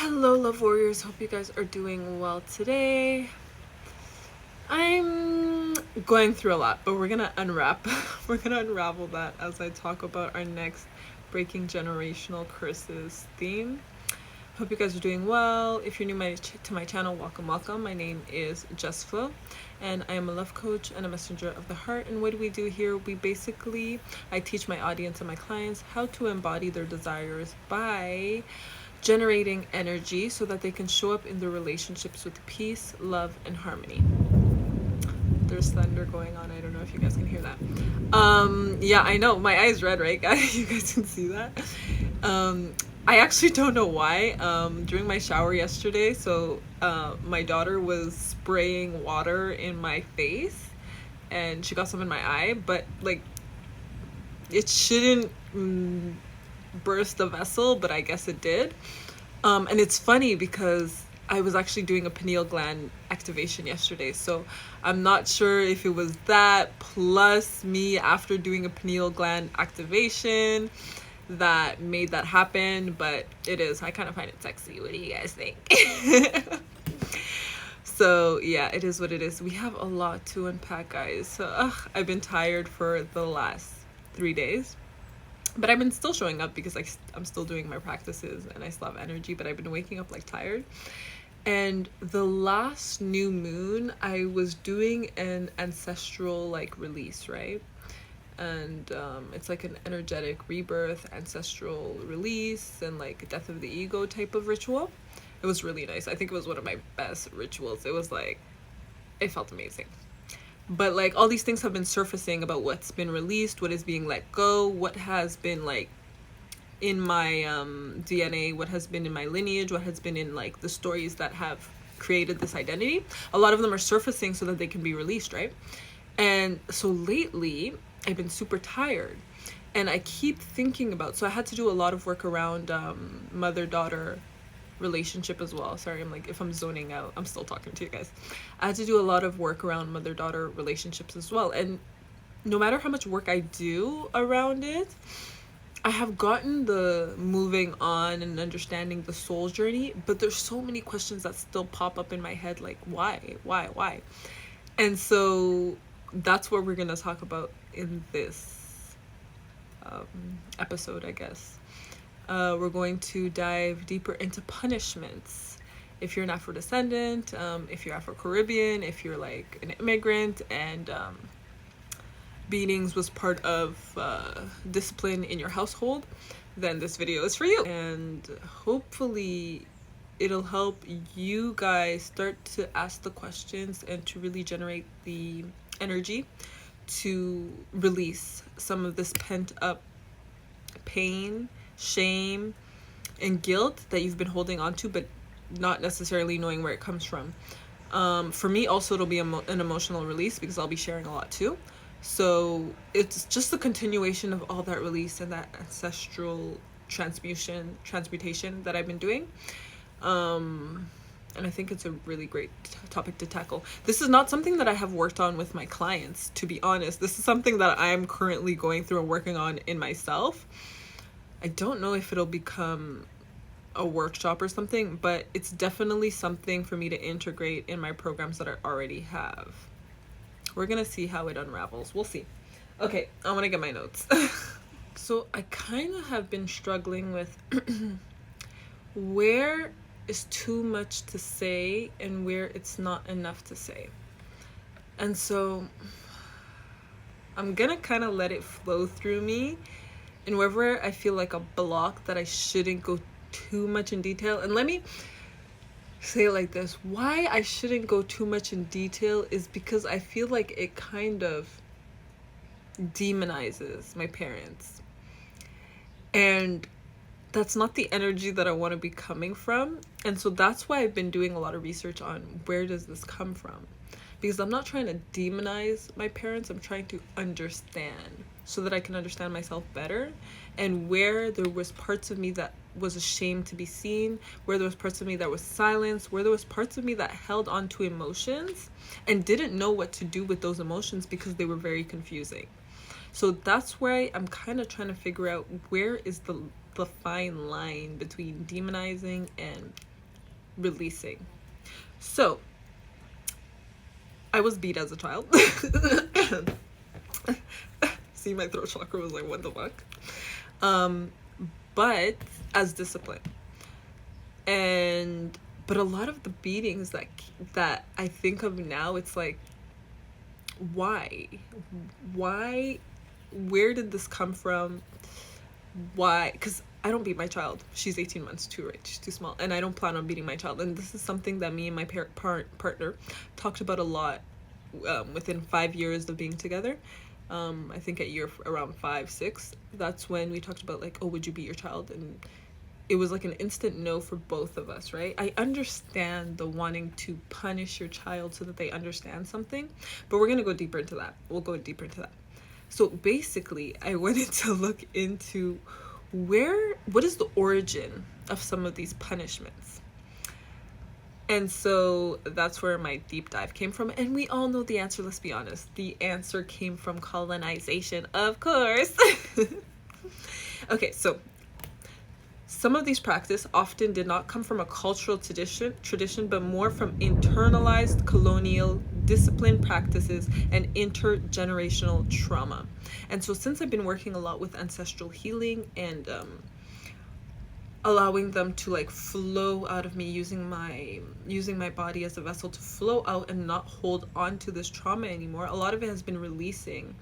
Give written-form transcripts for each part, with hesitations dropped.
Hello, love warriors. Hope you guys are doing well today. I'm going through a lot, but we're gonna we're gonna unravel that as I talk about our next breaking generational curses theme. Hope you guys are doing well. If you're new to my channel, welcome. My name is Jess Flo, and I am a love coach and a messenger of the heart. And what do we do here? I teach my audience and my clients how to embody their desires by generating energy so that they can show up in their relationships with peace, love, and harmony. There's thunder going on. I don't know if you guys can hear that. Yeah, I know. My eye's red, right, guys? You guys can see that. I actually don't know why. During my shower yesterday, my daughter was spraying water in my face, and she got some in my eye, but like, it shouldn't burst the vessel, but I guess it did. And it's funny because I was actually doing a pineal gland activation yesterday, so I'm not sure if it was that plus me after doing a pineal gland activation that made that happen, but it is. I kind of find it sexy. What do you guys think? So yeah, it is what it is. We have a lot to unpack, guys. So I've been tired for the last 3 days, but I've been still showing up because I'm still doing my practices and I still have energy, but I've been waking up like tired. And the last new moon, I was doing an ancestral like release, right? And it's like an energetic rebirth, ancestral release, and like death of the ego type of ritual. It was really nice. I think it was one of my best rituals. It was like, it felt amazing. But like all these things have been surfacing about what's been released, what is being let go, what has been like in my DNA, what has been in my lineage, what has been in like the stories that have created this identity. A lot of them are surfacing so that they can be released, right? And so lately I've been super tired, and I keep thinking about, so I had to do a lot of work around mother-daughter relationship as well. Sorry, I'm like, if I'm zoning out, I'm still talking to you guys. I had to do a lot of work around mother-daughter relationships as well, and no matter how much work I do around it, I have gotten the moving on and understanding the soul journey, but there's so many questions that still pop up in my head, like why? And so that's what we're gonna talk about in this episode, I guess. We're going to dive deeper into punishments. If you're an Afro-descendant, if you're Afro-Caribbean, if you're like an immigrant and beatings was part of discipline in your household, then this video is for you. And hopefully it'll help you guys start to ask the questions and to really generate the energy to release some of this pent up pain, shame, and guilt that you've been holding on to, but not necessarily knowing where it comes from. For me also, it'll be an emotional release because I'll be sharing a lot too. So it's just the continuation of all that release and that ancestral transmutation that I've been doing. And I think it's a really great topic to tackle. This is not something that I have worked on with my clients, to be honest. This is something that I'm currently going through and working on in myself. I don't know if it'll become a workshop or something, but it's definitely something for me to integrate in my programs that I already have. We're gonna see how it unravels. We'll see. Okay, I want to get my notes. So I kind of have been struggling with where is too much to say and where it's not enough to say. And so I'm gonna kind of let it flow through me, and wherever I feel like a block that I shouldn't go too much in detail. And let me say it like this: why I shouldn't go too much in detail is because I feel like it kind of demonizes my parents, and that's not the energy that I want to be coming from. And so that's why I've been doing a lot of research on where does this come from, because I'm not trying to demonize my parents. I'm trying to understand so that I can understand myself better, and where there was parts of me that was ashamed to be seen, where there was parts of me that was silenced, where there was parts of me that held on to emotions and didn't know what to do with those emotions because they were very confusing. So that's where I'm kind of trying to figure out where is the fine line between demonizing and releasing. So I was beat as a child. See, my throat chakra was like, what the fuck? But as discipline. But a lot of the beatings that I think of now, it's like, why? Where did this come from? Why? Because I don't beat my child. She's 18 months, too, right? She's too small. And I don't plan on beating my child. And this is something that me and my partner talked about a lot within 5 years of being together. I think at year around 5, 6, that's when we talked about, like, oh, would you beat your child? And it was like an instant no for both of us, right? I understand the wanting to punish your child so that they understand something, but we're going to go deeper into that. We'll go deeper into that. So basically, I wanted to look into what is the origin of some of these punishments. And so that's where my deep dive came from. And we all know the answer, let's be honest. The answer came from colonization, of course. Okay, so some of these practices often did not come from a cultural tradition, but more from internalized colonial discipline practices and intergenerational trauma. And so since I've been working a lot with ancestral healing and allowing them to like flow out of me, using my body as a vessel to flow out and not hold on to this trauma anymore, a lot of it has been releasing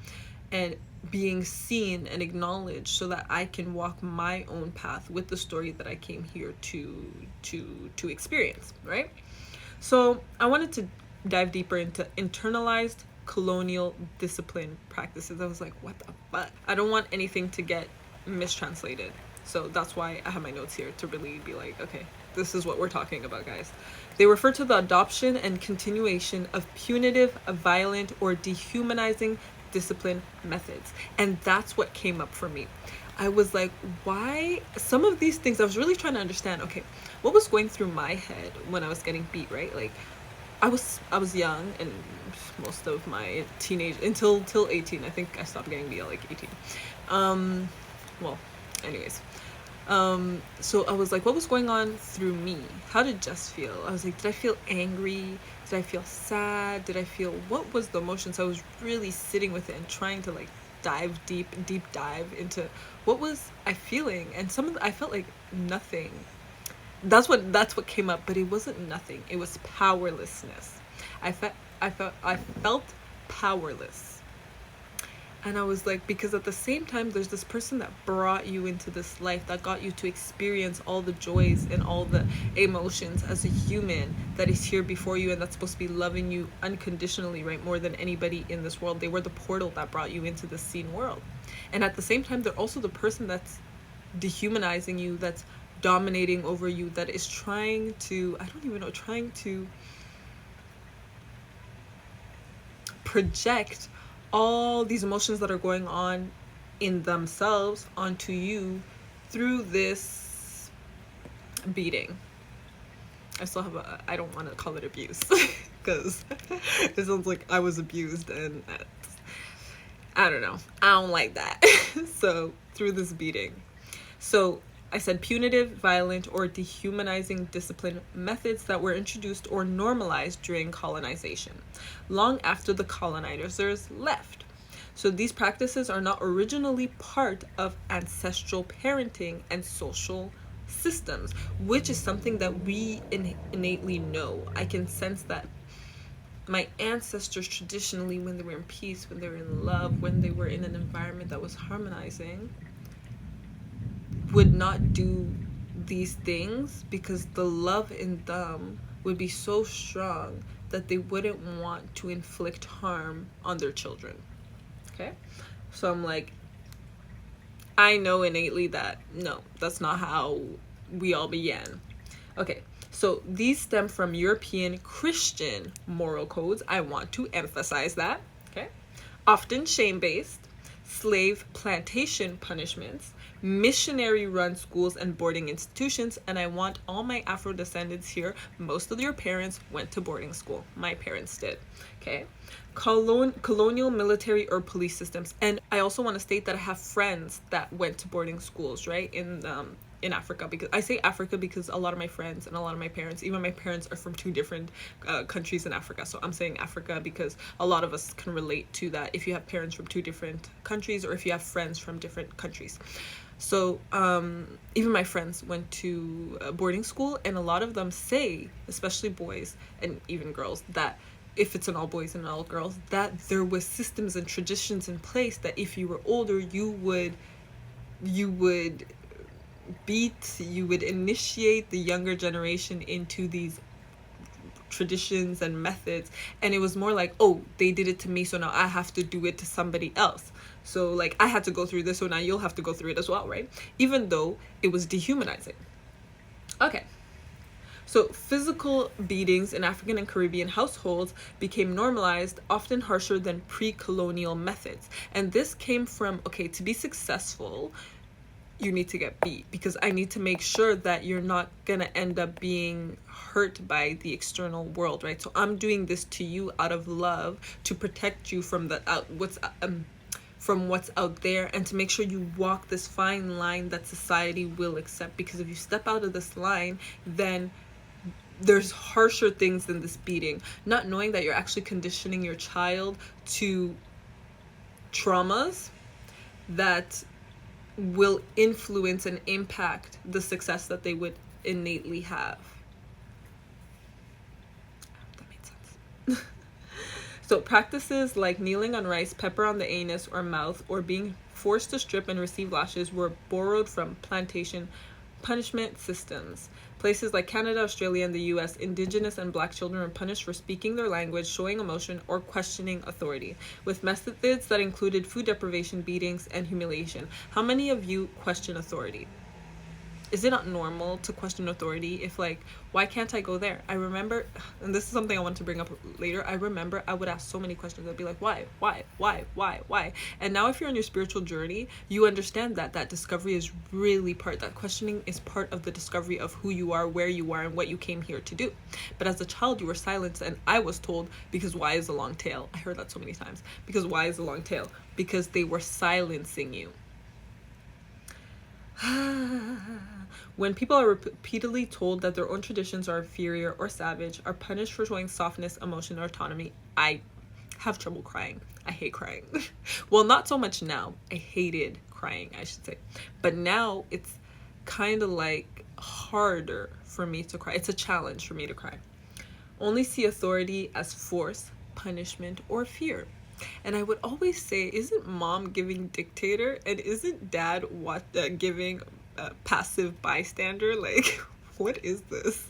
and being seen and acknowledged so that I can walk my own path with the story that I came here to experience, right? So I wanted to dive deeper into internalized colonial discipline practices. I was like, what the fuck? I don't want anything to get mistranslated. So that's why I have my notes here to really be like, okay, this is what we're talking about, guys. They refer to the adoption and continuation of punitive, violent, or dehumanizing discipline methods. And that's what came up for me. I was like, why? Some of these things, I was really trying to understand, okay, what was going through my head when I was getting beat, right? Like, I was young, and most of my teenage, till 18, I think I stopped getting beat at like 18. Well, anyways. So I was like, what was going on through me? How did Jess feel? I was like, did I feel angry? Did I feel sad? What was the emotions? I was really sitting with it and trying to like deep dive into what was I feeling. And I felt like nothing. That's what came up, but it wasn't nothing. It was powerlessness. I felt powerless. And I was like, because at the same time, there's this person that brought you into this life, that got you to experience all the joys and all the emotions as a human that is here before you, and that's supposed to be loving you unconditionally, right? More than anybody in this world. They were the portal that brought you into this seen world. And at the same time, they're also the person that's dehumanizing you, that's dominating over you, that is trying to project all these emotions that are going on in themselves onto you through this beating. I don't want to call it abuse because it sounds like I was abused, and I don't know. I don't like that. So through this beating. So I said punitive, violent, or dehumanizing discipline methods that were introduced or normalized during colonization, long after the colonizers left. So these practices are not originally part of ancestral parenting and social systems, which is something that we innately know. I can sense that my ancestors traditionally, when they were in peace, when they were in love, when they were in an environment that was harmonizing, would not do these things because the love in them would be so strong that they wouldn't want to inflict harm on their children. Okay? So I'm like, I know innately that no, that's not how we all began. Okay, so these stem from European Christian moral codes. I want to emphasize that. Okay? Often shame-based, slave plantation punishments, missionary-run schools and boarding institutions, and I want all my Afro-descendants here, most of your parents went to boarding school. My parents did, okay? Colonial military or police systems. And I also want to state that I have friends that went to boarding schools, right? In in Africa, because I say Africa because a lot of my friends and a lot of my parents, even my parents, are from two different countries in Africa. So I'm saying Africa because a lot of us can relate to that if you have parents from two different countries or if you have friends from different countries. So even my friends went to boarding school, and a lot of them say, especially boys and even girls, that if it's an all boys and all girls, that there was systems and traditions in place that if you were older, you would you would initiate the younger generation into these traditions and methods, and it was more like, oh, they did it to me, so now I have to do it to somebody else. So like, I had to go through this, so now you'll have to go through it as well, right? Even though it was dehumanizing. Okay. So physical beatings in African and Caribbean households became normalized, often harsher than pre-colonial methods. And this came from, okay, to be successful, you need to get beat, because I need to make sure that you're not gonna end up being hurt by the external world, right? So I'm doing this to you out of love, to protect you from what's out there, and to make sure you walk this fine line that society will accept. Because if you step out of this line, then there's harsher things than this beating. Not knowing that you're actually conditioning your child to traumas that will influence and impact the success that they would innately have. That made sense. So practices like kneeling on rice, pepper on the anus or mouth, or being forced to strip and receive lashes were borrowed from plantation punishment systems. Places like Canada, Australia, and the US, Indigenous and Black children were punished for speaking their language, showing emotion, or questioning authority, with methods that included food deprivation, beatings, and humiliation. How many of you question authority? Is it not normal to question authority? If like, why can't I go there? I remember, and this is something I want to bring up later, I remember I would ask so many questions. I'd be like, why? And now if you're on your spiritual journey, you understand that that discovery is really that questioning is part of the discovery of who you are, where you are, and what you came here to do. But as a child, you were silenced, and I was told, because why is a long tail? I heard that so many times. Because why is a long tail? Because they were silencing you. When people are repeatedly told that their own traditions are inferior or savage, are punished for showing softness, emotion, or autonomy, I have trouble crying. I hate crying. Well, not so much now. I hated crying, I should say. But now it's kind of like harder for me to cry. It's a challenge for me to cry. Only see authority as force, punishment, or fear. And I would always say, isn't mom giving dictator, and isn't dad giving passive bystander? Like, what is this?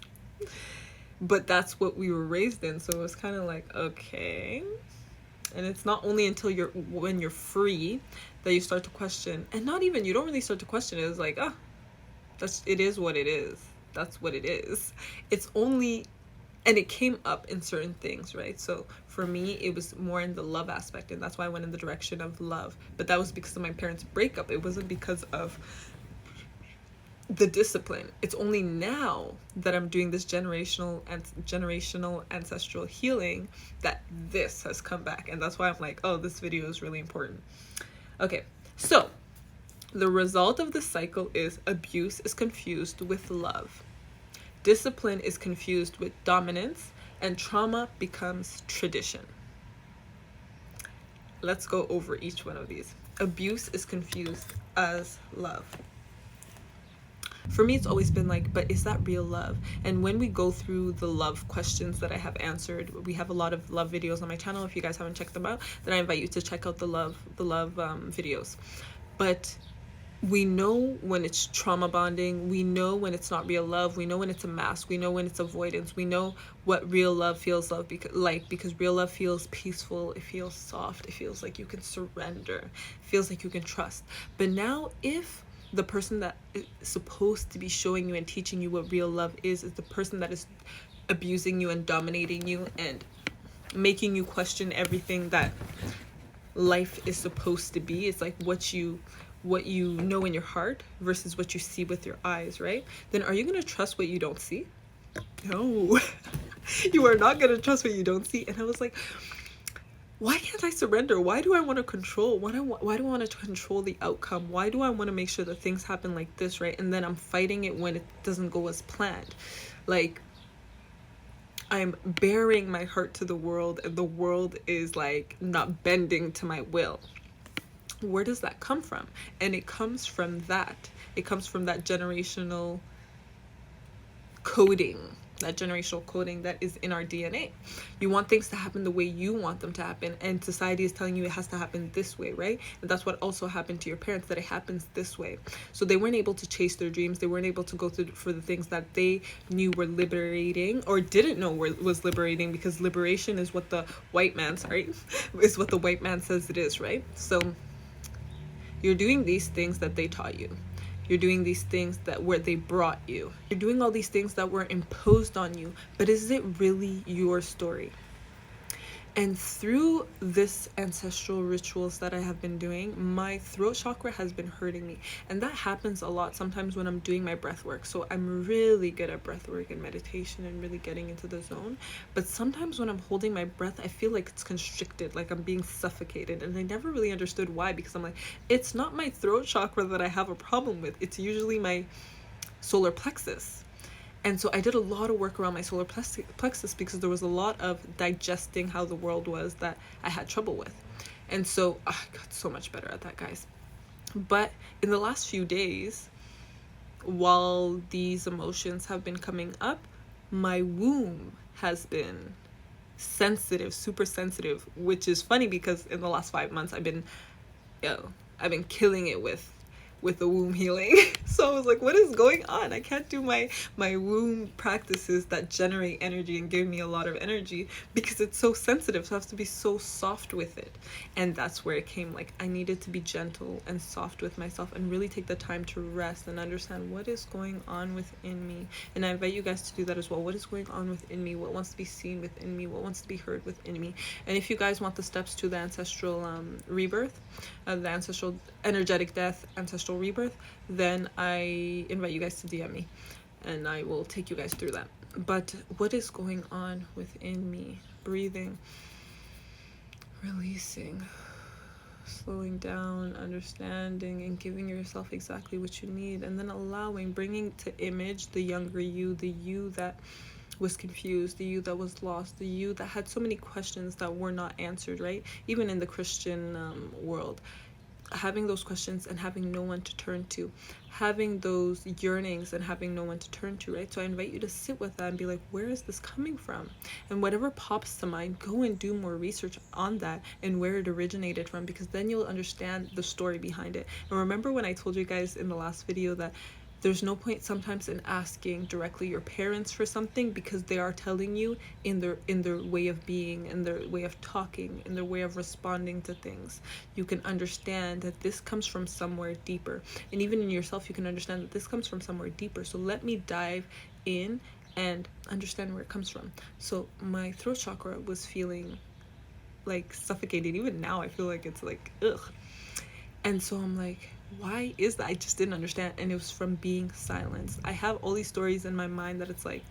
But that's what we were raised in, so it was kind of like, okay. And it's not only until when you're free that you start to question, and not even, you don't really start to question it. It's like, it is what it is. That's what it is. It's only, and it came up in certain things, right? So for me, it was more in the love aspect, and that's why I went in the direction of love. But that was because of my parents' breakup. It wasn't because of the discipline. It's only now that I'm doing this generational ancestral healing that this has come back. And that's why I'm like, oh, this video is really important. Okay, so the result of this cycle is abuse is confused with love. Discipline is confused with dominance, and trauma becomes tradition. Let's go over each one of these. Abuse is confused as love. For me, it's always been like, but is that real love? And when we go through the love questions that I have answered, we have a lot of love videos on my channel. If you guys haven't checked them out, then I invite you to check out the love videos. But we know when it's trauma bonding. We know when it's not real love. We know when it's a mask. We know when it's avoidance. We know what real love feels because real love feels peaceful. It feels soft. It feels like you can surrender. It feels like you can trust. But now, if the person that is supposed to be showing you and teaching you what real love is the person that is abusing you and dominating you and making you question everything that life is supposed to be, it's like what you know in your heart versus what you see with your eyes, right? Then are you going to trust what you don't see? No. You are not going to trust what you don't see. And I was like, why can't I surrender? Why do I want to control? Why do I want to control the outcome? Why do I want to make sure that things happen like this, right? And then I'm fighting it when it doesn't go as planned. Like, I'm bearing my heart to the world, and the world is like not bending to my will. Where does that come from? And it comes from that. It comes from that generational coding, that is in our DNA. You want things to happen the way you want them to happen, and society is telling you it has to happen this way, right? And that's what also happened to your parents, that it happens this way. So they weren't able to chase their dreams. They weren't able to go through for the things that they knew were liberating, or didn't know was liberating, because liberation is what the white man, is what the white man says it is, right? So you're doing these things that they taught you. You're doing these things that where they brought you. You're doing all these things that were imposed on you. But is it really your story? And through this ancestral rituals that I have been doing, my throat chakra has been hurting me. And that happens a lot sometimes when I'm doing my breath work. So I'm really good at breath work and meditation and really getting into the zone. But sometimes when I'm holding my breath, I feel like it's constricted, like I'm being suffocated. And I never really understood why, because I'm like, it's not my throat chakra that I have a problem with. It's usually my solar plexus. And so I did a lot of work around my solar plexus because there was a lot of digesting how the world was that I had trouble with. And so I got so much better at that, guys. But in the last few days, while these emotions have been coming up, my womb has been sensitive, super sensitive, which is funny because in the last 5 months I've been killing it with the womb healing. So I was like, what is going on? I can't do my womb practices that generate energy and give me a lot of energy because it's so sensitive. So I have to be so soft with it. And that's where it came. Like, I needed to be gentle and soft with myself and really take the time to rest and understand what is going on within me. And I invite you guys to do that as well. What is going on within me? What wants to be seen within me? What wants to be heard within me? And if you guys want the steps to the ancestral rebirth, the ancestral energetic death, ancestral rebirth, then I invite you guys to DM me and I will take you guys through that. But what is going on within me? Breathing, releasing, slowing down, understanding, and giving yourself exactly what you need, and then allowing, bringing to image the younger you, the you that was confused, the you that was lost, the you that had so many questions that were not answered, right? Even in the Christian world, having those questions and having no one to turn to, having those yearnings and having no one to turn to, right? So I invite you to sit with that and be like, where is this coming from? And whatever pops to mind, go and do more research on that and where it originated from, because then you'll understand the story behind it. And remember when I told you guys in the last video that there's no point sometimes in asking directly your parents for something, because they are telling you in their way of being, in their way of talking, in their way of responding to things. You can understand that this comes from somewhere deeper. And even in yourself, you can understand that this comes from somewhere deeper. So let me dive in and understand where it comes from. So my throat chakra was feeling like suffocated. Even now I feel like it's like, ugh. And so I'm like, why is that? I just didn't understand. And it was from being silenced. I have all these stories in my mind that it's like,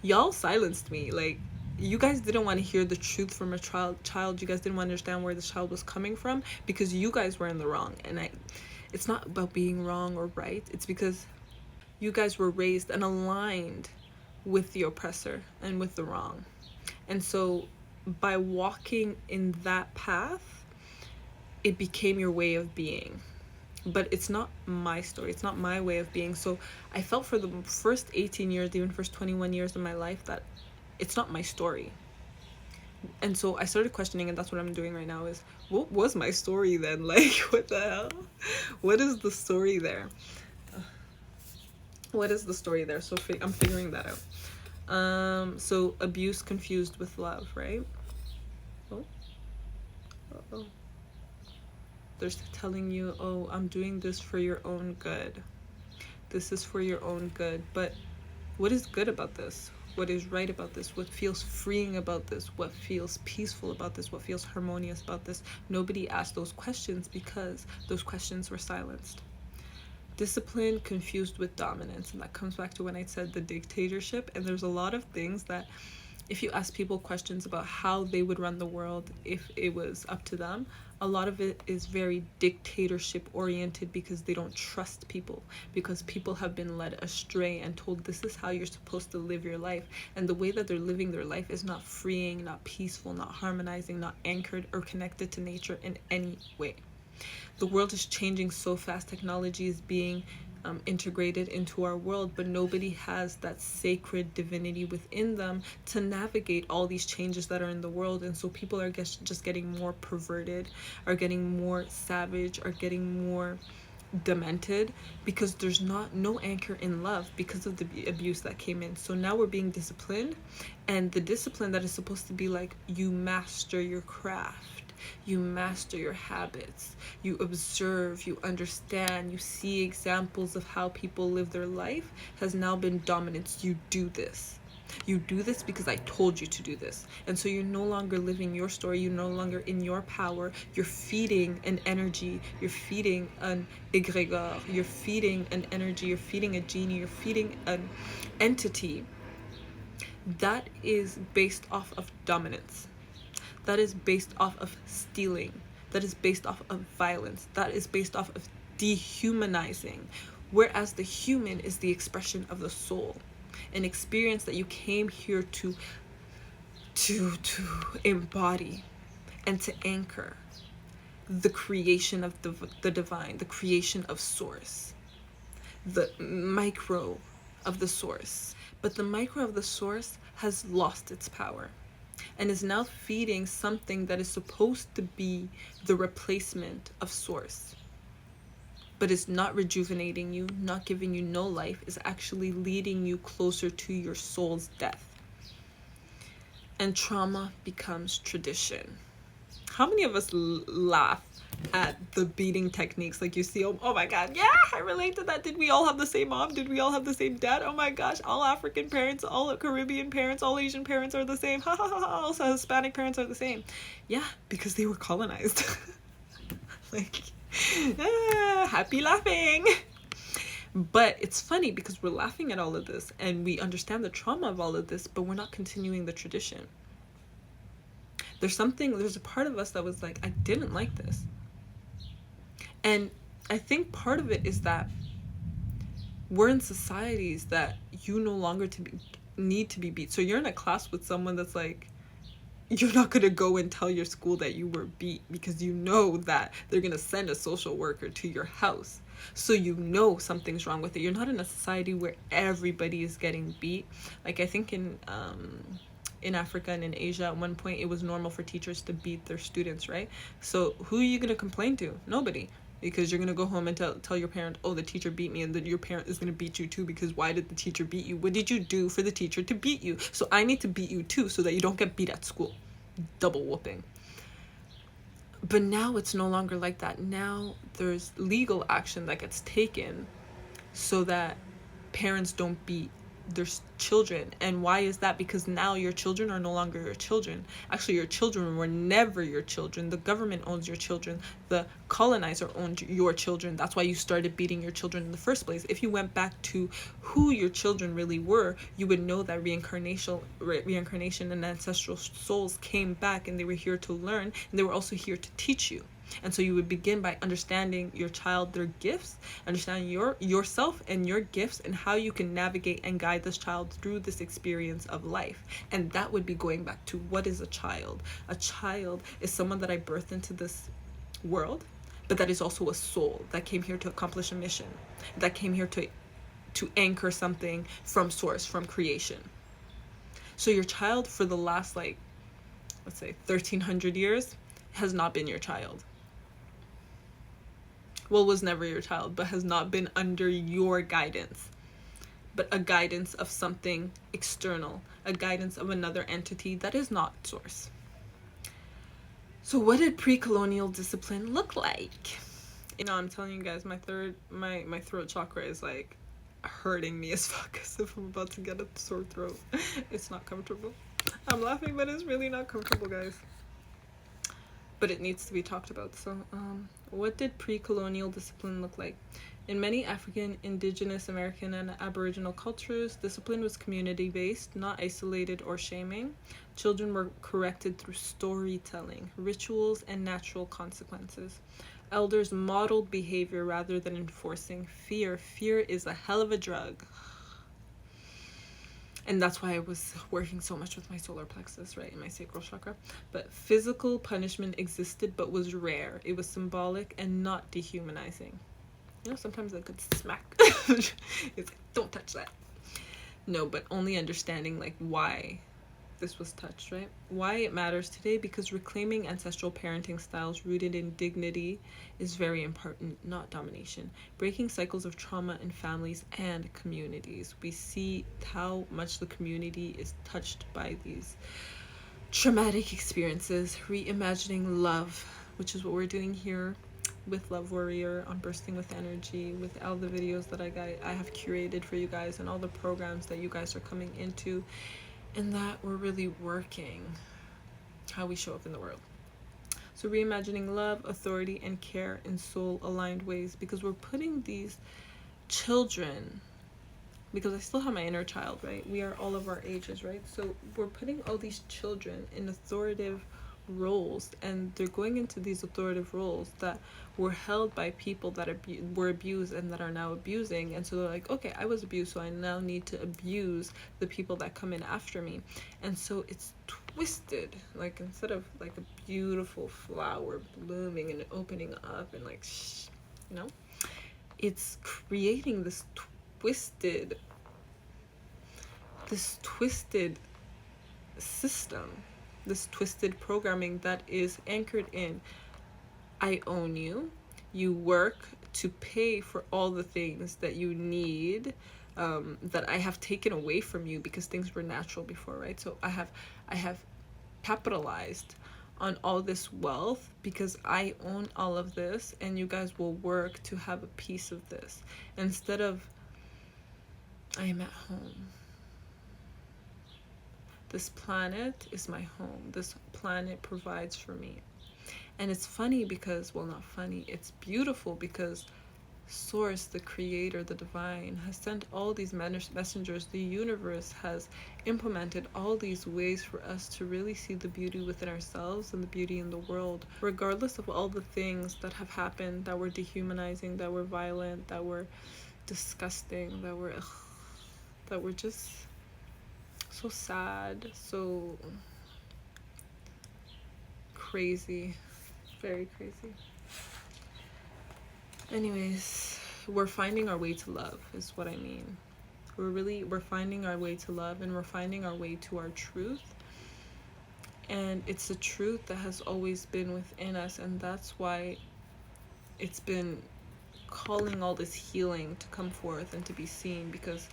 y'all silenced me. Like, you guys didn't want to hear the truth from a child. You guys didn't want to understand where this child was coming from because you guys were in the wrong. And it's not about being wrong or right. It's because you guys were raised and aligned with the oppressor and with the wrong. And so by walking in that path, it became your way of being. But it's not my story. It's not my way of being. So I felt for the first 18 years, even first 21 years of my life, that it's not my story. And so I started questioning, and that's what I'm doing right now, is what was my story then? Like, what the hell? What is the story there? What is the story there? So I'm figuring that out. So abuse confused with love, right? Oh. Uh-oh. They're telling you, oh, I'm doing this for your own good. This is for your own good. But what is good about this? What is right about this? What feels freeing about this? What feels peaceful about this? What feels harmonious about this? Nobody asked those questions because those questions were silenced. Discipline confused with dominance. And that comes back to when I said the dictatorship. And there's a lot of things that if you ask people questions about how they would run the world if it was up to them, a lot of it is very dictatorship oriented, because they don't trust people, because people have been led astray and told this is how you're supposed to live your life, and the way that they're living their life is not freeing, not peaceful, not harmonizing, not anchored or connected to nature in any way. The world is changing so fast. Technology is being integrated into our world, but nobody has that sacred divinity within them to navigate all these changes that are in the world. And so people are just getting more perverted, are getting more savage, are getting more demented, because there's no anchor in love because of the abuse that came in. So now we're being disciplined, and the discipline that is supposed to be like, you master your craft, you master your habits, you observe, you understand, you see examples of how people live their life, has now been dominance. You do this. You do this because I told you to do this. And so you're no longer living your story. You're no longer in your power. You're feeding an energy. You're feeding an egregore. You're feeding an energy. You're feeding a genie. You're feeding an entity that is based off of dominance, that is based off of stealing, that is based off of violence, that is based off of dehumanizing, whereas the human is the expression of the soul, an experience that you came here to embody and to anchor the creation of the divine, the creation of source, the micro of the source. But the micro of the source has lost its power and is now feeding something that is supposed to be the replacement of source, but is not rejuvenating you, not giving you no life, is actually leading you closer to your soul's death. And trauma becomes tradition. How many of us laugh at the beating techniques? Like, you see, oh my god, yeah, I relate to that. Did we all have the same mom? Did we all have the same dad? Oh my gosh, all African parents, all Caribbean parents, all Asian parents are the same. Ha ha ha. Also Hispanic parents are the same. Yeah, because they were colonized. Like, happy laughing. But it's funny because we're laughing at all of this and we understand the trauma of all of this, but we're not continuing the tradition. There's a part of us that was like, I didn't like this. And I think part of it is that we're in societies that you no longer need to be beat. So you're in a class with someone that's like, you're not going to go and tell your school that you were beat, because you know that they're going to send a social worker to your house. So you know something's wrong with it. You're not in a society where everybody is getting beat. Like, I think in Africa and in Asia at one point, it was normal for teachers to beat their students, right? So who are you going to complain to? Nobody. Because you're going to go home and tell your parent, oh, the teacher beat me, and then your parent is going to beat you too, because why did the teacher beat you? What did you do for the teacher to beat you? So I need to beat you too, so that you don't get beat at school. Double whooping. But now it's no longer like that. Now there's legal action that gets taken so that parents don't beat their children. And why is that? Because now your children are no longer your children. Actually, your children were never your children. The government owns your children. The colonizer owned your children. That's why you started beating your children in the first place. If you went back to who your children really were, you would know that reincarnation and ancestral souls came back, and they were here to learn, and they were also here to teach you. And so you would begin by understanding your child, their gifts, understanding yourself and your gifts, and how you can navigate and guide this child through this experience of life. And that would be going back to, what is a child? A child is someone that I birthed into this world, but that is also a soul that came here to accomplish a mission, that came here to anchor something from source, from creation. So your child for the last, like, let's say 1300 years has not been your child. Well, was never your child, but has not been under your guidance, but a guidance of something external, a guidance of another entity that is not source. So what did pre-colonial discipline look like? I'm telling you guys, my throat chakra is like hurting me as fuck, as if I'm about to get a sore throat. It's not comfortable. I'm laughing, but it's really not comfortable, guys. But it needs to be talked about. So what did pre-colonial discipline look like? In many African, Indigenous American, and Aboriginal cultures, discipline was community based, not isolated or shaming. Children were corrected through storytelling, rituals, and natural consequences. Elders modeled behavior rather than enforcing fear. Fear is a hell of a drug. And that's why I was working so much with my solar plexus, right, in my sacral chakra. But physical punishment existed but was rare. It was symbolic and not dehumanizing. You know, sometimes a good smack. It's like, don't touch that. No, but only understanding like why this was touched, right? Why it matters today, because reclaiming ancestral parenting styles rooted in dignity is very important, not domination. Breaking cycles of trauma in families and communities. We see how much the community is touched by these traumatic experiences. Reimagining love, which is what we're doing here with Love Warrior on Bursting with Energy, with all the videos that I have curated for you guys, and all the programs that you guys are coming into, and that we're really working how we show up in the world. So reimagining love, authority, and care in soul-aligned ways, because we're putting these children, because I still have my inner child, right? We are all of our ages, right? So we're putting all these children in authoritative roles, and they're going into these authoritative roles that were held by people that were abused and that are now abusing. And so they're like, okay, I was abused, so I now need to abuse the people that come in after me. And so it's twisted, like instead of like a beautiful flower blooming and opening up and like you know, it's creating this twisted system, this twisted programming that is anchored in, I own you, you work to pay for all the things that you need, that I have taken away from you because things were natural before, right? So I have capitalized on all this wealth because I own all of this, and you guys will work to have a piece of this, instead of I am at home. This planet is my home. This planet provides for me. And it's funny because, well, not funny, it's beautiful because Source, the creator, the divine, has sent all these messengers. The universe has implemented all these ways for us to really see the beauty within ourselves and the beauty in the world, regardless of all the things that have happened that were dehumanizing, that were violent, that were disgusting, that were just so sad, so crazy, very crazy. Anyways, we're finding our way to love is what I mean. We're finding our way to love, and we're finding our way to our truth. And it's a truth that has always been within us, and that's why it's been calling all this healing to come forth and to be seen, because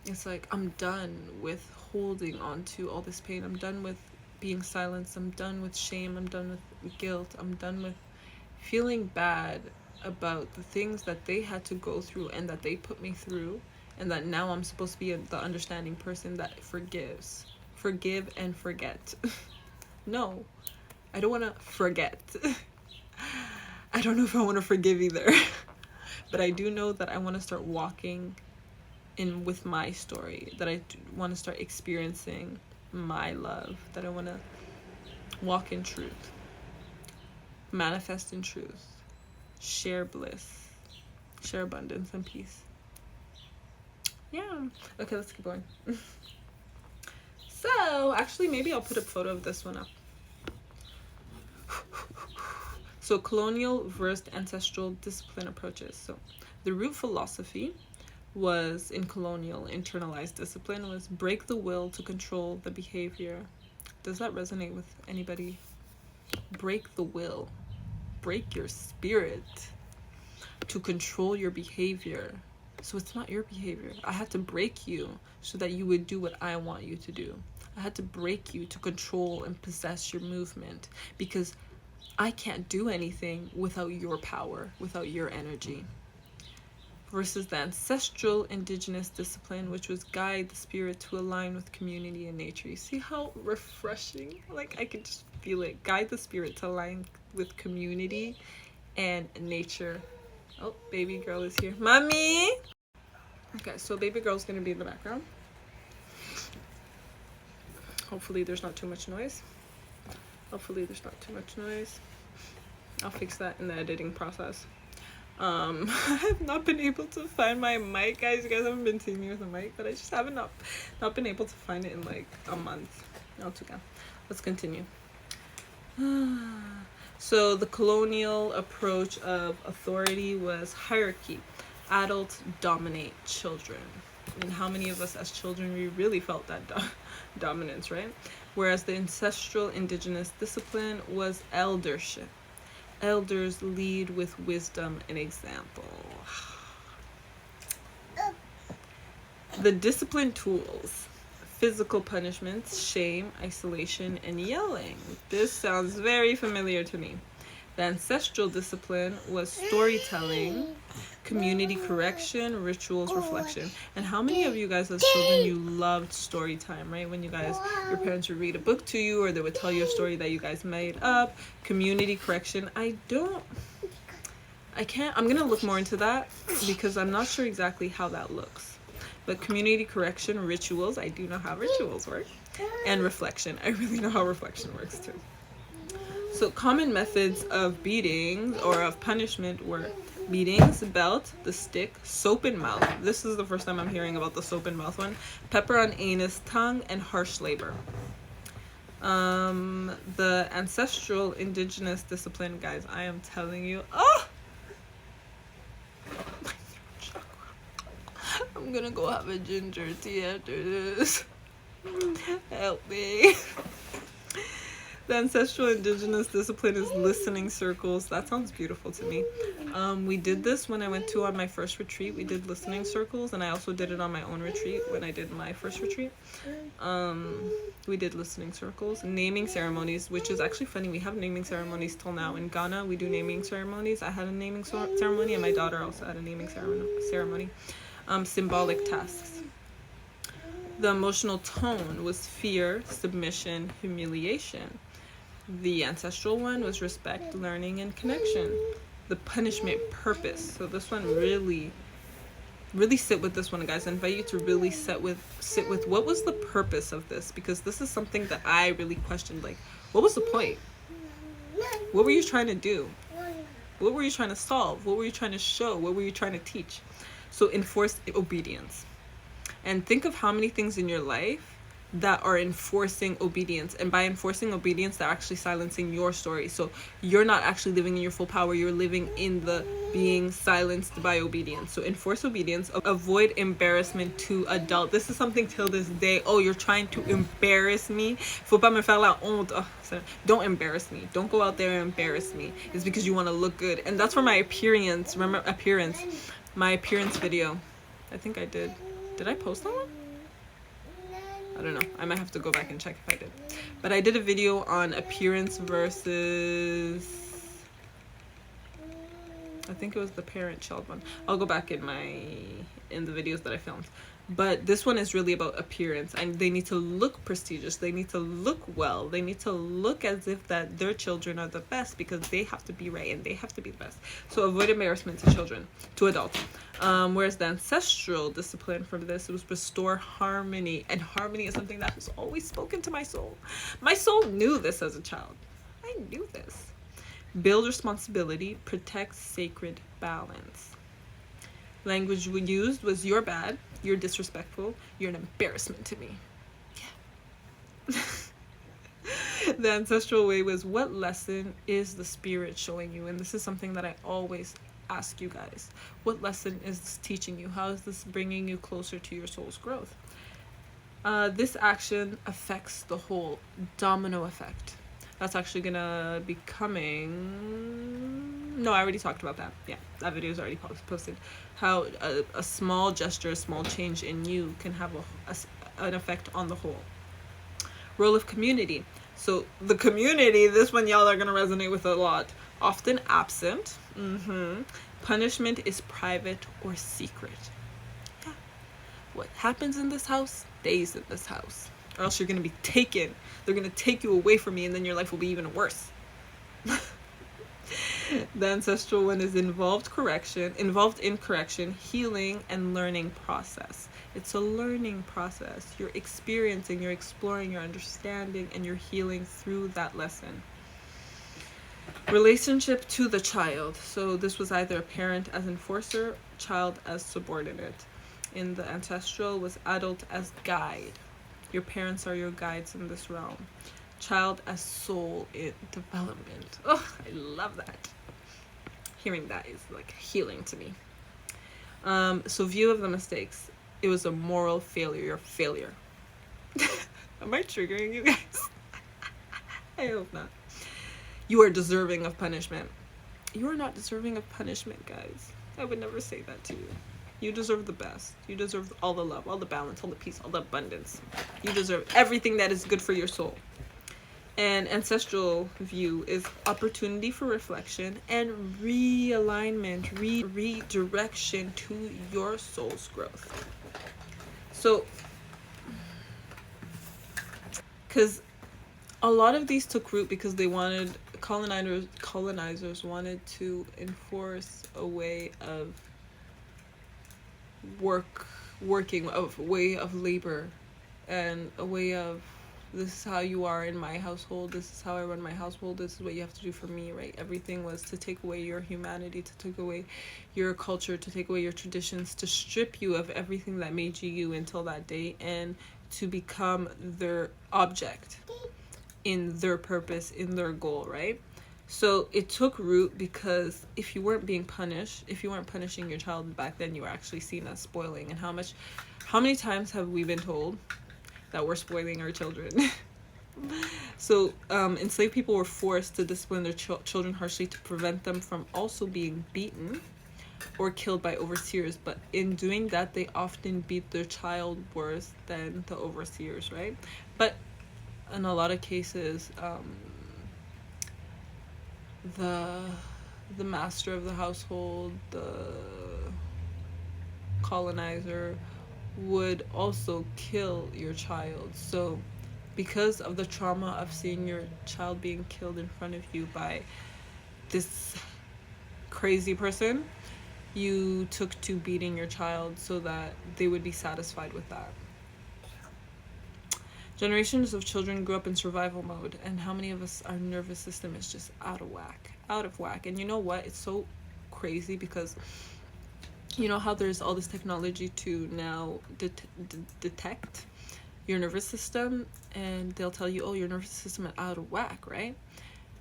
it's like, I'm done with holding on to all this pain. I'm done with being silenced. I'm done with shame. I'm done with guilt. I'm done with feeling bad about the things that they had to go through and that they put me through, and that now I'm supposed to be the understanding person that forgives. Forgive and forget. No, I don't want to forget. I don't know if I want to forgive either. But I do know that I want to start walking in with my story, that I want to start experiencing my love, that I want to walk in truth, manifest in truth, share bliss, share abundance and peace. Yeah. Okay, let's keep going. So, actually, maybe I'll put a photo of this one up. So, colonial versus ancestral discipline approaches. So, the root philosophy was in colonial internalized discipline was break the will to control the behavior. Does that resonate with anybody? Break the will. Break your spirit to control your behavior. So it's not your behavior. I had to break you so that you would do what I want you to do. I had to break you to control and possess your movement, because I can't do anything without your power, without your energy. Versus the ancestral indigenous discipline, which was guide the spirit to align with community and nature. You see how refreshing? Like, I could just feel it. Guide the spirit to align with community and nature. Oh, baby girl is here. Mommy! Okay, so baby girl's gonna be in the background. Hopefully there's not too much noise. I'll fix that in the editing process. I have not been able to find my mic, guys. You guys haven't been seeing me with a mic, but I just haven't not been able to find it in like a month. Not okay. Let's continue. So the colonial approach of authority was hierarchy. Adults dominate children. And how many of us as children, we really felt that dominance, right? Whereas the ancestral indigenous discipline was eldership. Elders lead with wisdom and example. The discipline tools: physical punishments, shame, isolation, and yelling. This sounds very familiar to me. The ancestral discipline was storytelling, community correction, rituals, reflection. And how many of you guys as children, you loved story time, right? When your parents would read a book to you, or they would tell you a story that you guys made up. Community correction. I'm gonna look more into that because I'm not sure exactly how that looks. But community correction, rituals, I do know how rituals work. And reflection, I really know how reflection works too. So common methods of beatings or of punishment were beatings, belt, the stick, soap in mouth. This is the first time I'm hearing about the soap in mouth one. Pepper on anus, tongue, and harsh labor. The ancestral indigenous discipline, guys, I am telling you. I'm gonna go have a ginger tea after this. Help me. The ancestral indigenous discipline is listening circles. That sounds beautiful to me. We did this when I went on my first retreat. We did listening circles, and I also did it on my own retreat when I did my first retreat. We did listening circles. Naming ceremonies, which is actually funny. We have naming ceremonies till now. In Ghana, we do naming ceremonies. I had a naming ceremony, and my daughter also had a naming ceremony. Symbolic tasks. The emotional tone was fear, submission, humiliation. The ancestral one was respect, learning, and connection. The punishment purpose. So this one really sit with this one, guys. I invite you to really sit with what was the purpose of this, because this is something that I really questioned. Like, what was the point? What were you trying to do? What were you trying to solve? What were you trying to show? What were you trying to teach? So enforce obedience. And think of how many things in your life that are enforcing obedience. And by enforcing obedience, they're actually silencing your story. So you're not actually living in your full power. You're living in the being silenced by obedience. So enforce obedience. Avoid embarrassment to adult. This is something till this day. Oh, you're trying to embarrass me. Faut pas me faire la honte. Don't embarrass me. Don't go out there and embarrass me. It's because you want to look good. And that's where my appearance, remember appearance, my appearance video. I think I did. Did I post that one? I don't know. I might have to go back and check if I did. But I did a video on appearance versus, I think it was the parent-child one. I'll go back in the videos that I filmed. But this one is really about appearance, and they need to look prestigious. They need to look well. They need to look as if that their children are the best, because they have to be right and they have to be the best. So avoid embarrassment to children, to adults. Whereas the ancestral discipline from this, it was restore harmony. And harmony is something that has always spoken to my soul. My soul knew this as a child. I knew this. Build responsibility, protect sacred balance. Language we used was "you're bad, you're disrespectful, you're an embarrassment to me." Yeah. The ancestral way was, what lesson is the spirit showing you? And this is something that I always ask you guys. What lesson is this teaching you? How is this bringing you closer to your soul's growth? This action affects the whole. Domino effect. That's actually gonna be coming. No, I already talked about that. Yeah, that video is already posted. How a small gesture, a small change in you can have an effect on the whole. Role of community. So the community, this one y'all are gonna resonate with a lot. Often absent. Punishment is private or secret. Yeah. What happens in this house stays in this house, or else you're gonna be taken. They're gonna take you away from me, and then your life will be even worse. The ancestral one is involved in correction, healing, and learning process. It's a learning process. You're experiencing, you're exploring, you're understanding, and you're healing through that lesson. Relationship to the child. So this was either a parent as enforcer, child as subordinate. In the ancestral was adult as guide. Your parents are your guides in this realm. Child as soul in development. Oh, I love that. Hearing that is like healing to me. So view of the mistakes. It was a moral failure. Am I triggering you guys? I hope not. You are deserving of punishment. You are not deserving of punishment, guys. I would never say that to you. You deserve the best. You deserve all the love, all the balance, all the peace, all the abundance. You deserve everything that is good for your soul. And ancestral view is opportunity for reflection and realignment, redirection to your soul's growth. So, because a lot of these took root because they wanted, colonizers wanted to enforce a way of working, of way of labor, and a way of, this is how you are in my household, this is how I run my household, this is what you have to do for me, right? Everything was to take away your humanity, to take away your culture, to take away your traditions, to strip you of everything that made you until that day, and to become their object in their purpose, in their goal, right? So it took root because if you weren't being punished, if you weren't punishing your child back then, you were actually seen as spoiling. And how many times have we been told that we're spoiling our children? So enslaved people were forced to discipline their children harshly to prevent them from also being beaten or killed by overseers. But in doing that, they often beat their child worse than the overseers, right? But in a lot of cases, the master of the household, the colonizer, would also kill your child. So because of the trauma of seeing your child being killed in front of you by this crazy person, you took to beating your child so that they would be satisfied with that. Generations of children grew up in survival mode, and how many of us, our nervous system is just out of whack. And you know what? It's so crazy because you know how there's all this technology to now detect your nervous system, and they'll tell you, oh, your nervous system is out of whack, right?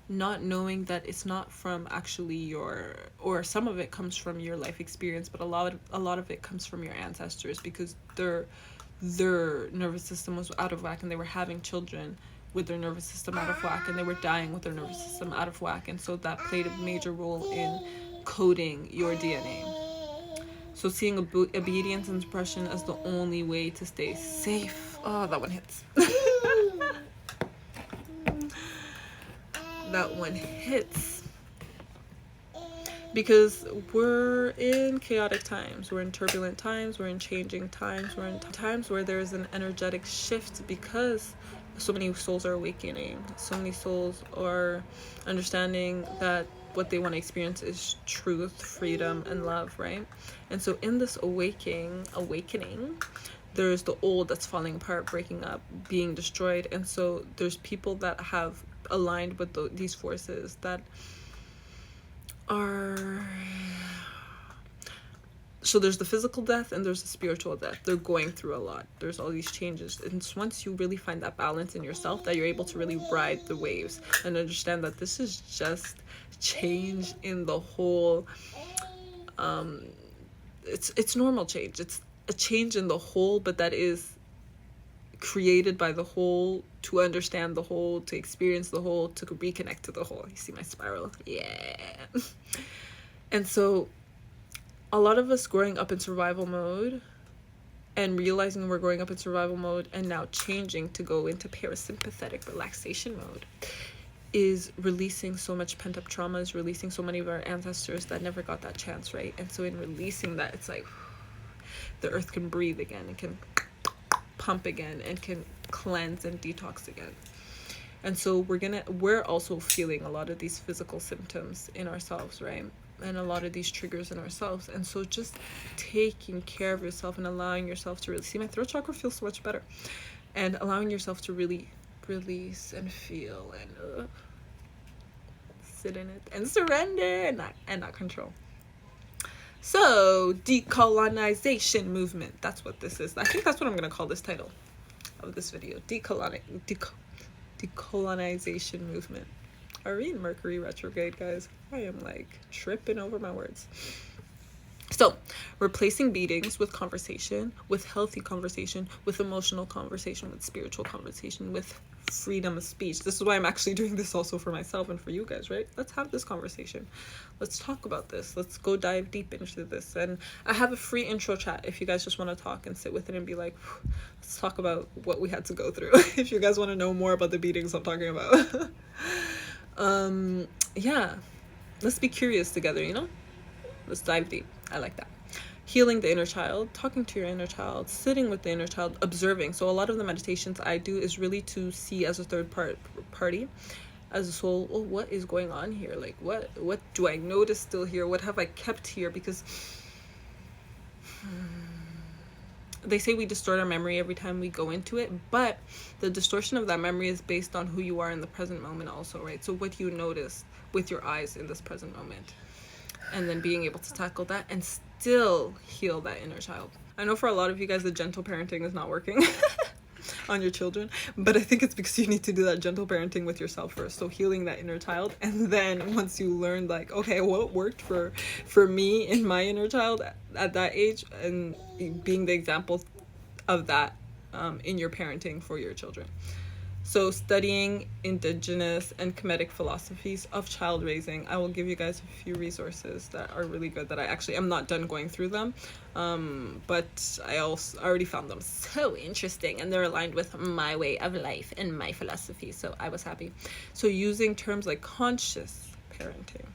Not knowing that it's not from actually or some of it comes from your life experience, but a lot of it comes from your ancestors, because their nervous system was out of whack, and they were having children with their nervous system out of whack, and they were dying with their nervous system out of whack, and so that played a major role in coding your DNA. So seeing obedience and suppression as the only way to stay safe. Oh, that one hits. That one hits. Because we're in chaotic times, we're in turbulent times, we're in changing times, we're in times where there's an energetic shift, because so many souls are awakening, so many souls are understanding that what they want to experience is truth, freedom, and love, right? And so in this awakening, there's the old that's falling apart, breaking up, being destroyed. And so there's people that have aligned with these forces that are, so there's the physical death and there's the spiritual death. They're going through a lot. There's all these changes. And it's once you really find that balance in yourself that you're able to really ride the waves and understand that this is just change in the whole, it's normal change. It's a change in the whole, but that is created by the whole, to understand the whole, to experience the whole, to reconnect to the whole. You see my spiral? Yeah. And so a lot of us growing up in survival mode and realizing we're growing up in survival mode and now changing to go into parasympathetic relaxation mode is releasing so much pent-up trauma, is releasing so many of our ancestors that never got that chance, right? And so in releasing that, it's like the earth can breathe again, it can pump again, and can cleanse and detox again. And so we're also feeling a lot of these physical symptoms in ourselves, right? And a lot of these triggers in ourselves. And so just taking care of yourself and allowing yourself to really see, my throat chakra feels so much better, and allowing yourself to really release and feel and sit in it and surrender and not control. So decolonization movement, that's what this is. I think that's what I'm gonna call this title of this video. Decolonization movement. Are we in Mercury retrograde, guys? I am like tripping over my words. So, replacing beatings with conversation, with healthy conversation, with emotional conversation, with spiritual conversation, with freedom of speech. This is why I'm actually doing this also for myself and for you guys, right? Let's have this conversation. Let's talk about this. Let's go dive deep into this. And I have a free intro chat if you guys just want to talk and sit with it and be like, let's talk about what we had to go through. If you guys want to know more about the beatings I'm talking about. Yeah, let's be curious together, you know? Let's dive deep. I like that. Healing the inner child, talking to your inner child, sitting with the inner child, observing. So a lot of the meditations I do is really to see as a third party, as a soul, oh, what is going on here? Like, what do I notice still here? What have I kept here? Because they say we distort our memory every time we go into it, but the distortion of that memory is based on who you are in the present moment also, right? So what do you notice with your eyes in this present moment? And then being able to tackle that and still heal that inner child. I know for a lot of you guys, the gentle parenting is not working on your children, but I think it's because you need to do that gentle parenting with yourself first. So healing that inner child, and then once you learn, like, okay, what worked for me in my inner child at that age, and being the example of that in your parenting for your children. So studying indigenous and Kemetic philosophies of child raising. I will give you guys a few resources that are really good that I actually am not done going through them. But I already found them so interesting, and they're aligned with my way of life and my philosophy. So I was happy. So using terms like conscious parenting,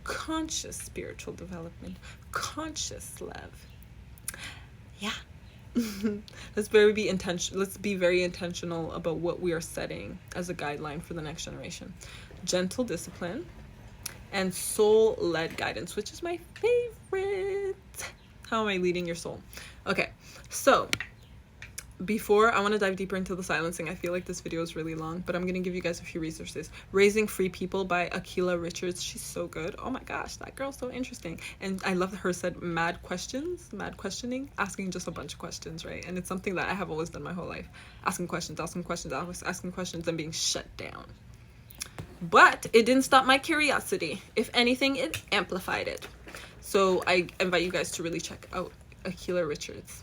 conscious spiritual development, conscious love. Yeah. Let's be very intentional about what we are setting as a guideline for the next generation. Gentle discipline and soul-led guidance, which is my favorite. How am I leading your soul? Okay, so before I want to dive deeper into the silencing, I feel like this video is really long, but I'm going to give you guys a few resources. Raising Free People by Akila Richards. She's so good. Oh my gosh, that girl's so interesting. And I love that her said mad questioning, asking just a bunch of questions, right? And it's something that I have always done my whole life. Asking questions, and being shut down. But it didn't stop my curiosity. If anything, it amplified it. So I invite you guys to really check out Akila Richards.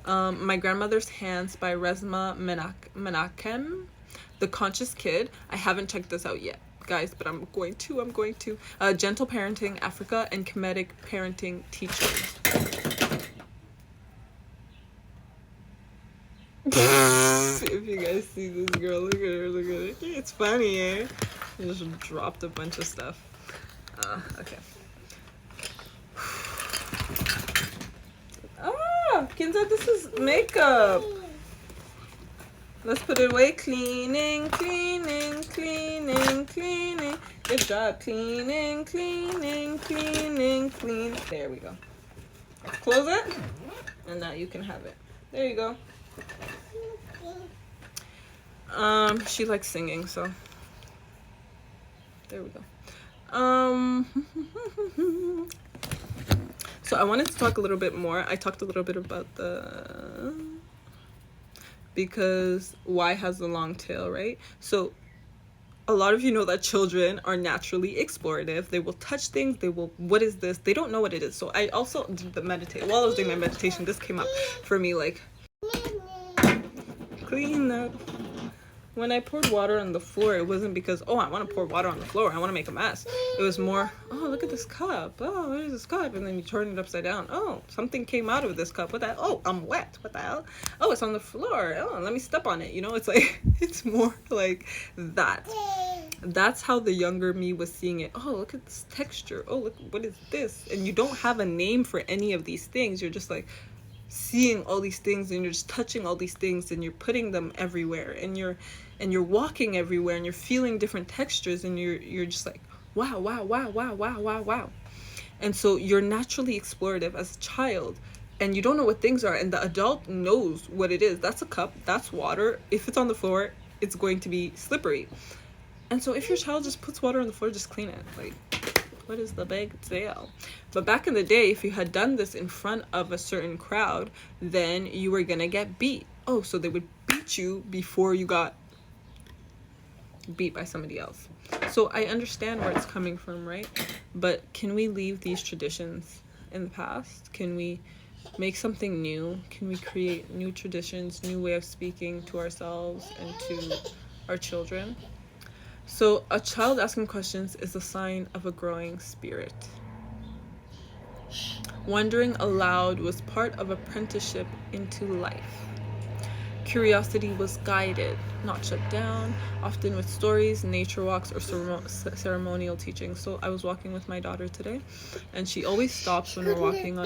My Grandmother's Hands by Resma Menachem. The Conscious Kid. I haven't checked this out yet, guys, but I'm going to. Gentle Parenting, Africa, and Kemetic Parenting Teachings. If you guys see this girl, look at her. It's funny, eh? I just dropped a bunch of stuff. Okay. Kinza, this is makeup. Let's put it away. Cleaning. Good job. Cleaning. There we go. Close it. And now you can have it. There you go. She likes singing, so there we go. So I wanted to talk a little bit more. I talked a little bit about because why has the long tail, right? So a lot of you know that children are naturally explorative. They will touch things. What is this? They don't know what it is. So I also did the meditate. While I was doing my meditation, this came up for me, like, clean up. When I poured water on the floor, it wasn't because, oh, I want to pour water on the floor. I want to make a mess. It was more, oh, look at this cup. Oh, what is this cup? And then you turn it upside down. Oh, something came out of this cup. What the hell? Oh, I'm wet. What the hell? Oh, it's on the floor. Oh, let me step on it. You know, it's like, it's more like that. That's how the younger me was seeing it. Oh, look at this texture. Oh, look, what is this? And you don't have a name for any of these things. You're just like, seeing all these things, and you're just touching all these things, and you're putting them everywhere, and you're walking everywhere, and you're feeling different textures, and you're just like, wow, wow, wow, wow, wow, wow, wow. And so you're naturally explorative as a child, and you don't know what things are, and the adult knows what it is. That's a cup, that's water. If it's on the floor, it's going to be slippery. And so if your child just puts water on the floor, just clean it. Like, what is the big deal? But back in the day, if you had done this in front of a certain crowd, then you were gonna get beat. Oh, so they would beat you before you got beat by somebody else. So I understand where it's coming from, right? But can we leave these traditions in the past? Can we make something new? Can we create new traditions, new way of speaking to ourselves and to our children? So a child asking questions is a sign of a growing spirit. Wondering aloud was part of apprenticeship into life. Curiosity was guided, not shut down, often with stories, nature walks, or ceremonial teaching. So I was walking with my daughter today, and she always stops when we're walking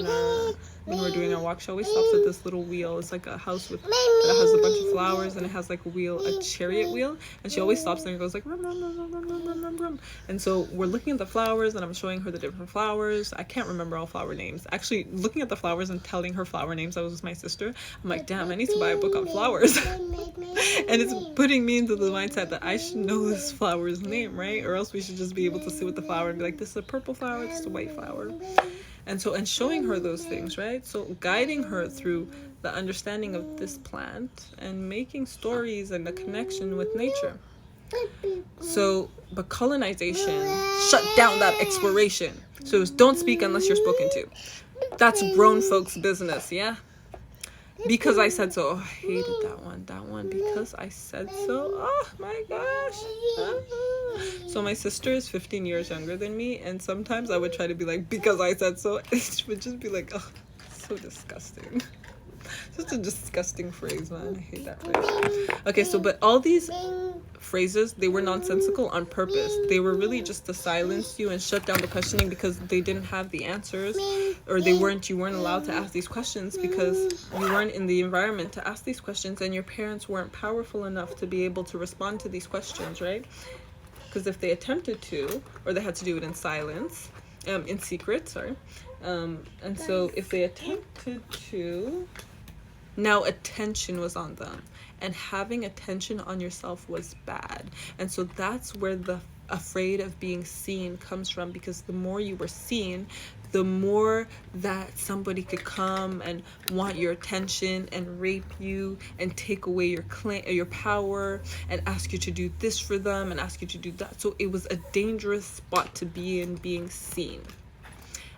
when we're doing our walk. She always stops at this little wheel. It's like a house that has a bunch of flowers, and it has like a chariot wheel, and she always stops there and goes like rum, rum, rum, rum, rum, rum, rum, rum. And so we're looking at the flowers, and I'm showing her the different flowers. I can't remember all flower names. Actually, looking at the flowers and telling her flower names, I was with my sister. I'm like, damn, I need to buy a book on flowers. And it's putting me into the mindset that I should know this flower's name, right? Or else we should just be able to sit with the flower and be like, this is a purple flower, this is a white flower. And showing her those things, right? So guiding her through the understanding of this plant and making stories and a connection with nature. So, but colonization shut down that exploration. So it was don't speak unless you're spoken to. That's grown folks' business, yeah? Because I said so. Oh, I hated that one. Because I said so. Oh my gosh. So my sister is 15 years younger than me, and sometimes I would try to be like, because I said so. It would just be like, oh, so disgusting. Such a disgusting phrase, man. I hate that phrase. Okay, so but all these phrases, they were nonsensical on purpose. They were really just to silence you and shut down the questioning, because they didn't have the answers, or you weren't allowed to ask these questions because you weren't in the environment to ask these questions, and your parents weren't powerful enough to be able to respond to these questions, right? Because if they attempted to, or they had to do it in silence, in secret, sorry. And so if they attempted to, now attention was on them, and having attention on yourself was bad. And so that's where the afraid of being seen comes from, because the more you were seen, the more that somebody could come and want your attention and rape you and take away your power and ask you to do this for them and ask you to do that. So it was a dangerous spot to be in, being seen.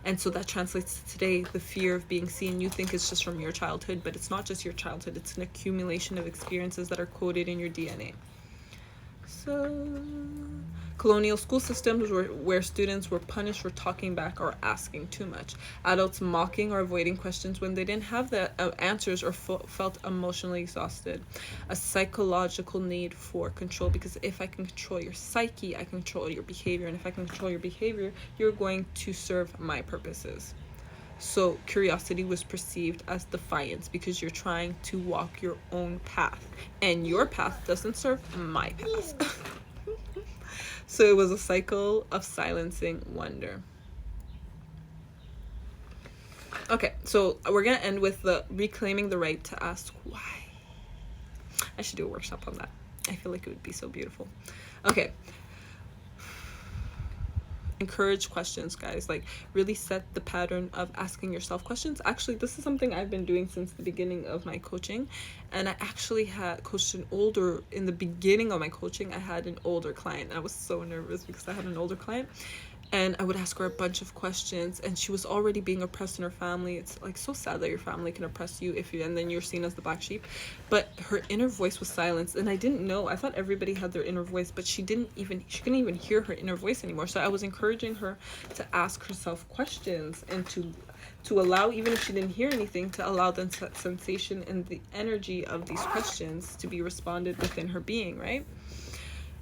And so that translates to today, the fear of being seen. You think it's just from your childhood, but it's not just your childhood. It's an accumulation of experiences that are coded in your DNA. So, colonial school systems where students were punished for talking back or asking too much. Adults mocking or avoiding questions when they didn't have the answers or felt emotionally exhausted. A psychological need for control, because if I can control your psyche, I can control your behavior. And if I can control your behavior, you're going to serve my purposes. So curiosity was perceived as defiance, because you're trying to walk your own path, and your path doesn't serve my path. So it was a cycle of silencing wonder. Okay, so we're going to end with the reclaiming the right to ask why. I should do a workshop on that. I feel like it would be so beautiful. Okay. Encourage questions, guys. Like, really set the pattern of asking yourself questions. Actually, this is something I've been doing since the beginning of my coaching, and I actually had coached in the beginning of my coaching, I had an older client. I was so nervous because I had an older client, and I would ask her a bunch of questions, and she was already being oppressed in her family. It's like so sad that your family can oppress you and then you're seen as the black sheep. But her inner voice was silenced, and I didn't know. I thought everybody had their inner voice, but she couldn't even hear her inner voice anymore. So I was encouraging her to ask herself questions, and to allow, even if she didn't hear anything, to allow the sensation and the energy of these questions to be responded within her being, right?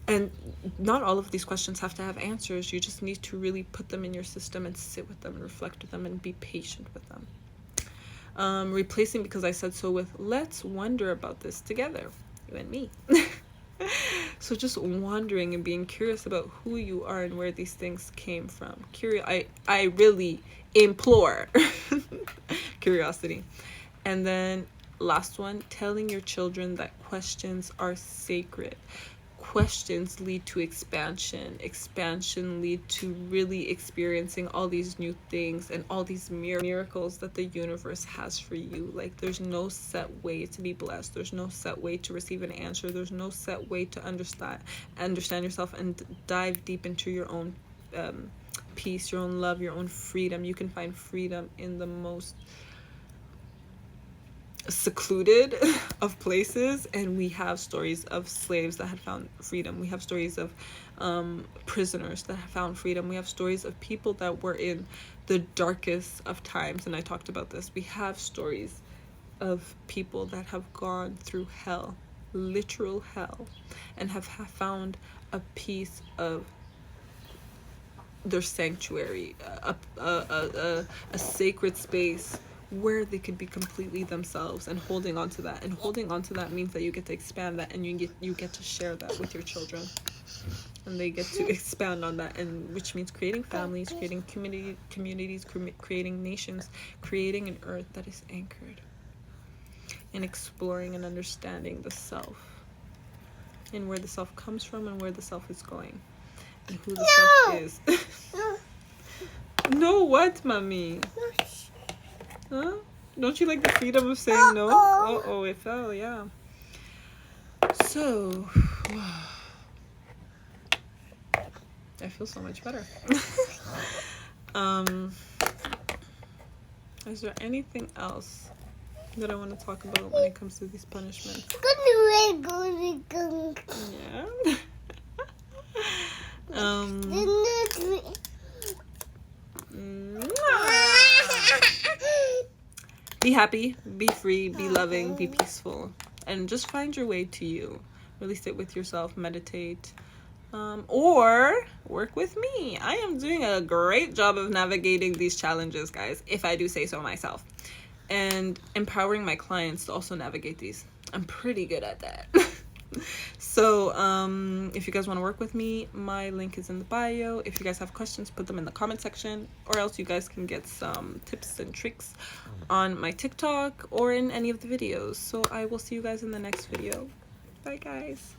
And not all of these questions have to have answers. You just need to really put them in your system and sit with them and reflect with them and be patient with them. Replacing because I said so with let's wonder about this together, you and me. So just wondering and being curious about who you are and where these things came from. I really implore curiosity. And then last one, telling your children that questions are sacred. Questions lead to expansion lead to really experiencing all these new things and all these miracles that the universe has for you. Like, there's no set way to be blessed, there's no set way to receive an answer, there's no set way to understand yourself and dive deep into your own peace, your own love, your own freedom. You can find freedom in the most secluded of places, and we have stories of slaves that had found freedom. We have stories of prisoners that have found freedom. We have stories of people that were in the darkest of times, and I talked about this. We have stories of people that have gone through hell, literal hell, and have found a piece of their sanctuary, a sacred space where they could be completely themselves, and holding on to that. And holding on to that means that you get to expand that, and you get to share that with your children, and they get to expand on that, and which means creating families, creating communities, creating nations, creating an earth that is anchored in exploring and understanding the self, and where the self comes from, and where the self is going, and who the self is. No, what, mommy? Huh? Don't you like the freedom of saying no? Oh, it fell, yeah. So, I feel so much better. Is there anything else that I want to talk about when it comes to these punishments? Yeah. Be happy, be free, be loving, be peaceful, and just find your way to you. Really sit with yourself, meditate, or work with me. I am doing a great job of navigating these challenges, guys, if I do say so myself, and empowering my clients to also navigate these. I'm pretty good at that. So if you guys want to work with me, my link is in the bio. If you guys have questions, put them in the comment section, or else you guys can get some tips and tricks on my TikTok or in any of the videos. So I will see you guys in the next video. Bye, guys.